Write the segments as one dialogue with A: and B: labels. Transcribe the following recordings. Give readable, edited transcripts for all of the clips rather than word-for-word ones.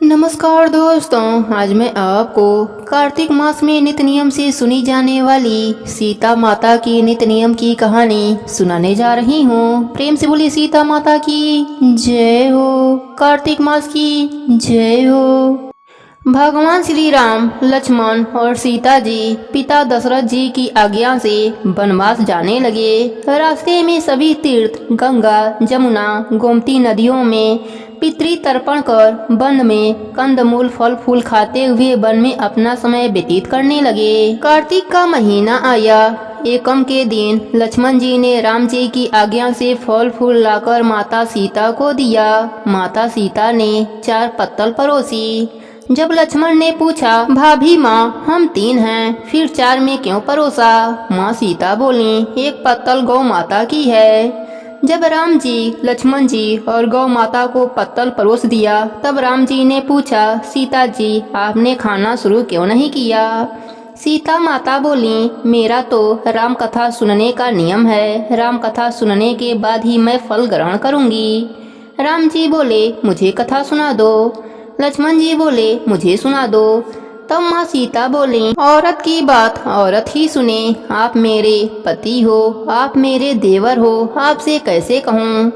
A: नमस्कार दोस्तों, आज मैं आपको कार्तिक मास में नित्य नियम से सुनी जाने वाली सीता माता की नित्य नियम की कहानी सुनाने जा रही हूँ। प्रेम से बोली सीता माता की जय हो, कार्तिक मास की जय हो। भगवान श्री राम, लक्ष्मण और सीता जी पिता दशरथ जी की आज्ञा से वनवास जाने लगे। रास्ते में सभी तीर्थ, गंगा, जमुना, गोमती नदियों में पितृ तर्पण कर वन में कंदमूल फल फूल खाते हुए वन में अपना समय व्यतीत करने लगे। कार्तिक का महीना आया। एकम के दिन लक्ष्मण जी ने राम जी की आज्ञा से फल फूल लाकर माता सीता को दिया। माता सीता ने 4 पत्तल परोसी। जब लक्ष्मण ने पूछा, भाभी माँ, हम 3 हैं, फिर 4 में क्यों परोसा? माँ सीता बोली, 1 पत्तल गौ माता की है। जब राम जी, लक्ष्मण जी और गौ माता को पत्तल परोस दिया, तब राम जी ने पूछा, सीता जी, आपने खाना शुरू क्यों नहीं किया? सीता माता बोली, मेरा तो राम कथा सुनने का नियम है। राम कथा सुनने के बाद ही मैं फल ग्रहण करूंगी। राम जी बोले, मुझे कथा सुना दो। लक्ष्मण जी बोले, मुझे सुना दो। तब माँ सीता बोली, औरत की बात औरत ही सुने। आप मेरे पति हो, आप मेरे देवर हो, आपसे कैसे कहूँ?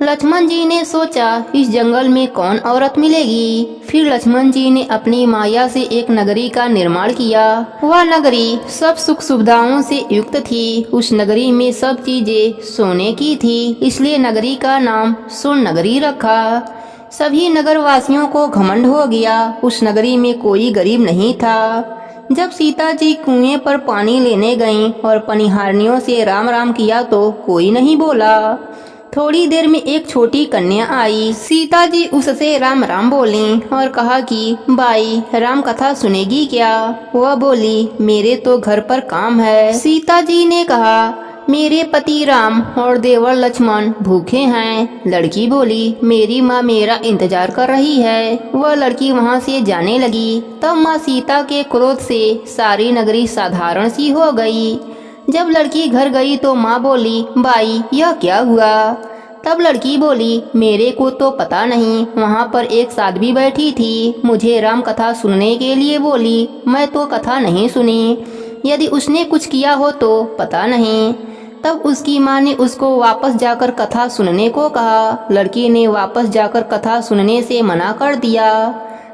A: लक्ष्मण जी ने सोचा, इस जंगल में कौन औरत मिलेगी? फिर लक्ष्मण जी ने अपनी माया से एक नगरी का निर्माण किया। वह नगरी सब सुख सुविधाओं से युक्त थी। उस नगरी में सब चीजें सोने की थी, इसलिए नगरी का नाम स्वर्ण नगरी रखा। सभी नगरवासियों को घमंड हो गया। उस नगरी में कोई गरीब नहीं था। जब सीता जी कुएं पर पानी लेने गईं और पनिहारनियों से राम राम किया तो कोई नहीं बोला। थोड़ी देर में एक छोटी कन्या आई। सीता जी उससे राम राम बोली और कहा कि बाई, राम कथा सुनेगी क्या? वह बोली, मेरे तो घर पर काम है। सीता जी ने कहा, मेरे पति राम और देवर लक्ष्मण भूखे हैं। लड़की बोली, मेरी माँ मेरा इंतजार कर रही है। वह लड़की वहाँ से जाने लगी। तब माँ सीता के क्रोध से सारी नगरी साधारण सी हो गई। जब लड़की घर गई तो माँ बोली, बाई, यह क्या हुआ? तब लड़की बोली, मेरे को तो पता नहीं, वहाँ पर एक साध्वी बैठी थी, मुझे राम कथा सुनने के लिए बोली। मैं तो कथा नहीं सुनी। यदि उसने कुछ किया हो तो पता नहीं। तब उसकी माँ ने उसको वापस जाकर कथा सुनने को कहा। लड़की ने वापस जाकर कथा सुनने से मना कर दिया।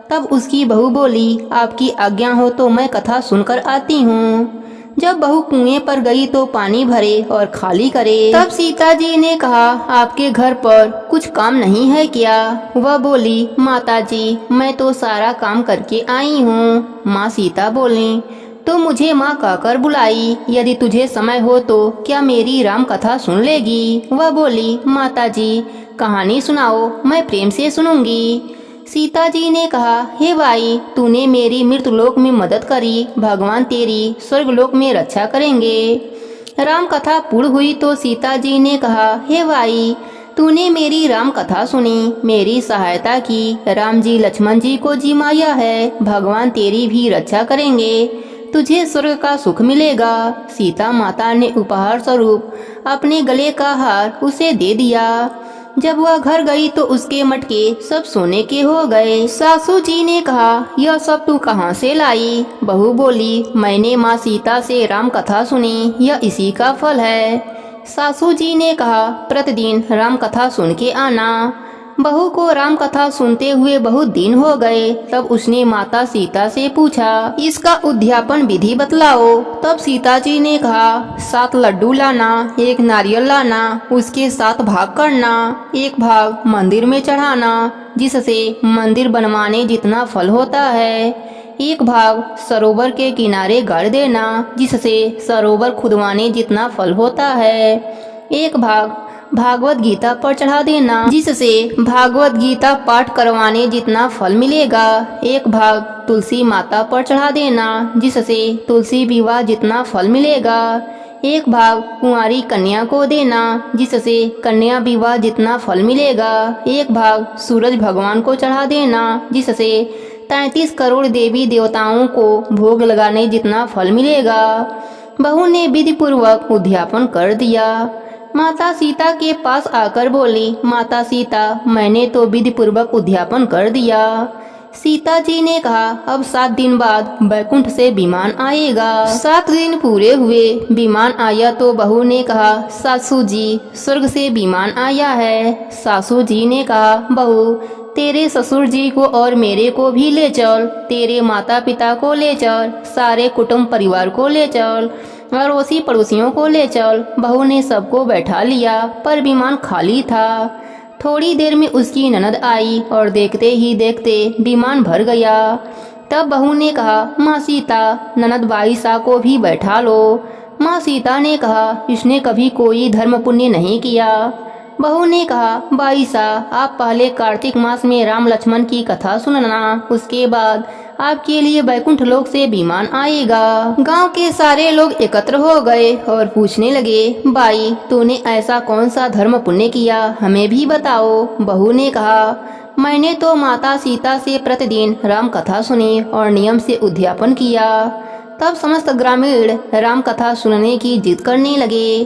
A: तब उसकी बहू बोली, आपकी आज्ञा हो तो मैं कथा सुनकर आती हूँ। जब बहू कुएं पर गई तो पानी भरे और खाली करे। तब सीता जी ने कहा, आपके घर पर कुछ काम नहीं है क्या? वह बोली, माता जी, मैं तो सारा काम करके आई हूँ। माँ सीता बोली, तो मुझे माँ कहकर बुलाई। यदि तुझे समय हो तो क्या मेरी राम कथा सुन लेगी? वह बोली, माता जी, कहानी सुनाओ, मैं प्रेम से सुनूंगी। सीता जी ने कहा, हे भाई, तूने मेरी मृतलोक में मदद करी, भगवान तेरी स्वर्गलोक में रक्षा करेंगे। राम कथा पूर्ण हुई तो सीता जी ने कहा, हे भाई, तूने मेरी राम कथा सुनी, मेरी सहायता की। राम जी लक्ष्मण जी को जिमाया है, भगवान तेरी भी रक्षा करेंगे, तुझे स्वर्ग का सुख मिलेगा। सीता माता ने उपहार स्वरूप अपने गले का हार उसे दे दिया। जब वह घर गई तो उसके मटके सब सोने के हो गए। सासू जी ने कहा, यह सब तू कहाँ से लाई? बहू बोली, मैंने माँ सीता से राम कथा सुनी, यह इसी का फल है। सासू जी ने कहा, प्रतिदिन राम कथा सुन के आना। बहू को राम कथा सुनते हुए बहुत दिन हो गए। तब उसने माता सीता से पूछा, इसका उद्यापन विधि बतलाओ। तब सीता जी ने कहा, 7 लड्डू लाना, 1 नारियल लाना, उसके 7 भाग करना। 1 भाग मंदिर में चढ़ाना, जिससे मंदिर बनवाने जितना फल होता है। 1 भाग सरोवर के किनारे गाड़ देना, जिससे सरोवर खुदवाने जितना फल होता है। 1 भाग भागवत गीता पर चढ़ा देना, जिससे भागवत गीता पाठ करवाने जितना फल मिलेगा। 1 भाग तुलसी माता पर चढ़ा देना, जिससे तुलसी विवाह जितना फल मिलेगा। 1 भाग कुंवारी कन्या को देना, जिससे कन्या विवाह जितना फल मिलेगा। 1 भाग सूरज भगवान को चढ़ा देना, जिससे 33 करोड़ देवी देवताओं को भोग लगाने जितना फल मिलेगा। बहू ने विधि पूर्वक उद्यापन कर दिया। माता सीता के पास आकर बोली, माता सीता, मैंने तो विधि पूर्वक उद्यापन कर दिया। सीता जी ने कहा, अब 7 दिन बाद बैकुंठ से विमान आएगा। 7 दिन पूरे हुए, विमान आया तो बहू ने कहा, सासू जी स्वर्ग से विमान आया है। सासू जी ने कहा, बहू तेरे ससुर जी को और मेरे को भी ले चल, तेरे माता पिता को ले चल, सारे कुटुंब परिवार को ले चल, अड़ोसी पड़ोसियों को ले चल। बहू ने सबको बैठा लिया, पर विमान खाली था। थोड़ी देर में उसकी ननद आई और देखते ही देखते विमान भर गया। तब बहू ने कहा, माँ सीता ननद बाईसा को भी बैठा लो। माँ सीता ने कहा, इसने कभी कोई धर्म पुण्य नहीं किया। बहू ने कहा, बाईसा आप पहले कार्तिक मास में राम लक्ष्मण की कथा सुनना, उसके बाद आपके लिए बैकुंठ लोक से विमान आएगा। गांव के सारे लोग एकत्र हो गए और पूछने लगे, बाई तूने ऐसा कौन सा धर्म पुण्य किया, हमें भी बताओ। बहू ने कहा, मैंने तो माता सीता से प्रतिदिन राम कथा सुनी और नियम से उद्यापन किया। तब समस्त ग्रामीण राम कथा सुनने की जिद करने लगे।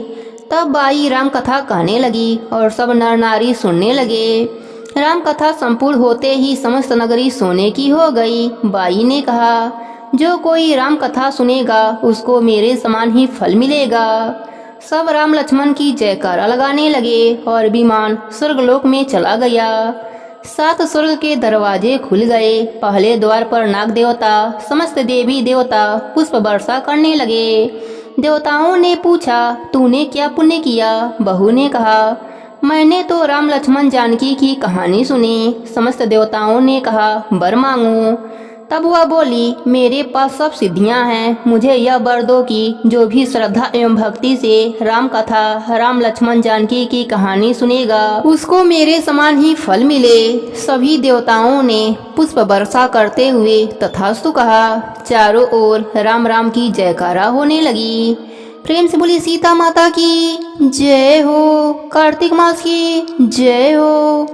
A: तब बाई राम कथा कहने लगी और सब नर नारी सुनने लगे। राम कथा संपूर्ण होते ही समस्त नगरी सोने की हो गई। बाई ने कहा, जो कोई राम कथा सुनेगा उसको मेरे समान ही फल मिलेगा। सब राम लक्ष्मण की जयकारा लगाने लगे और विमान स्वर्गलोक में चला गया। 7 स्वर्ग के दरवाजे खुल गए। पहले द्वार पर नाग देवता समस्त देवी देवता पुष्प वर्षा करने लगे। देवताओं ने पूछा, तूने क्या पुण्य किया। बहू ने कहा, मैंने तो राम लक्ष्मण जानकी की कहानी सुनी। समस्त देवताओं ने कहा, वर मांगो। तब वह बोली, मेरे पास सब सिद्धियां हैं, मुझे यह वर दो कि जो भी श्रद्धा एवं भक्ति से राम कथा राम लक्ष्मण जानकी की कहानी सुनेगा उसको मेरे समान ही फल मिले। सभी देवताओं ने पुष्प वर्षा करते हुए तथास्तु कहा। चारों ओर राम राम की जयकारा होने लगी। प्रेम से बोली सीता माता की जय हो, कार्तिक मास की जय हो।